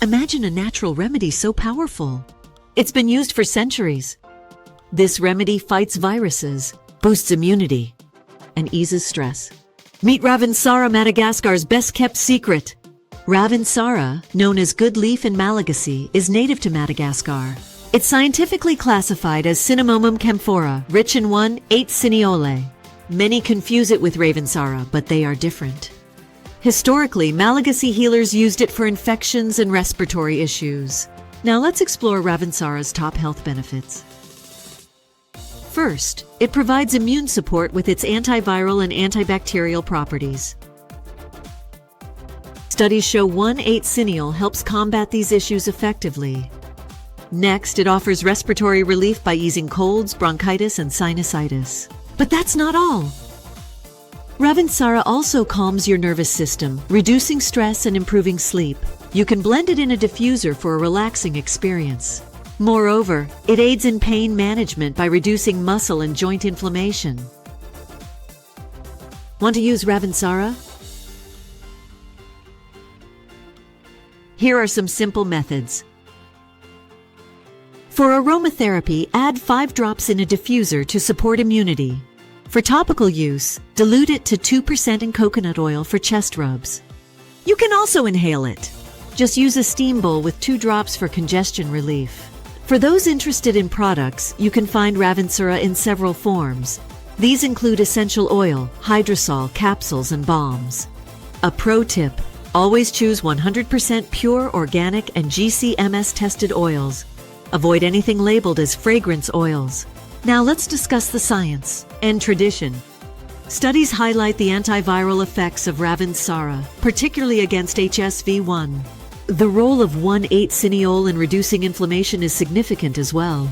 Imagine a natural remedy so powerful. It's been used for centuries. This remedy fights viruses, boosts immunity, and eases stress. Meet Ravensara, Madagascar's best-kept secret. Ravintsara, known as good leaf in Malagasy, is native to Madagascar. It's scientifically classified as Cinnamomum camphora, rich in 1,8-cineole. Many confuse it with Ravensara, but they are different. Historically, Malagasy healers used it for infections and respiratory issues. Now let's explore Ravensara's top health benefits. First, it provides immune support with its antiviral and antibacterial properties. Studies show 1,8-cineole helps combat these issues effectively. Next, it offers respiratory relief by easing colds, bronchitis, and sinusitis. But that's not all. Ravintsara also calms your nervous system, reducing stress and improving sleep. You can blend it in a diffuser for a relaxing experience. Moreover, it aids in pain management by reducing muscle and joint inflammation. Want to use Ravintsara? Here are some simple methods. For aromatherapy, add 5 drops in a diffuser to support immunity. For topical use, dilute it to 2% in coconut oil for chest rubs. You can also inhale it. Just use a steam bowl with 2 drops for congestion relief. For those interested in products, you can find Ravintsara in several forms. These include essential oil, hydrosol, capsules, and balms. A pro tip: always choose 100% pure, organic, and GCMS-tested oils. Avoid anything labeled as fragrance oils. Now let's discuss the science and tradition. Studies highlight the antiviral effects of Ravintsara, particularly against HSV-1. The role of 1,8-cineole in reducing inflammation is significant as well.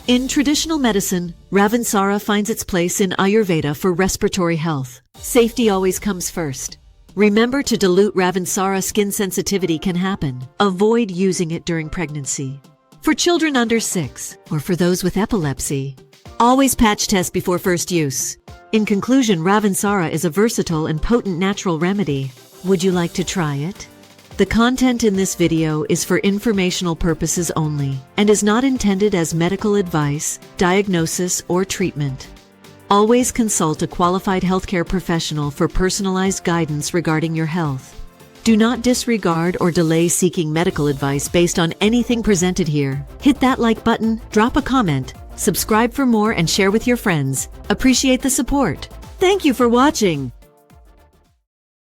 In traditional medicine, Ravintsara finds its place in Ayurveda for respiratory health. Safety always comes first. Remember to dilute Ravintsara. Skin sensitivity can happen. Avoid using it during pregnancy. For children under 6, or for those with epilepsy, always patch test before first use. In conclusion, Ravintsara is a versatile and potent natural remedy. Would you like to try it? The content in this video is for informational purposes only and is not intended as medical advice, diagnosis, or treatment. Always consult a qualified healthcare professional for personalized guidance regarding your health. Do not disregard or delay seeking medical advice based on anything presented here. Hit that like button, drop a comment, subscribe for more, and share with your friends. Appreciate the support. Thank you for watching.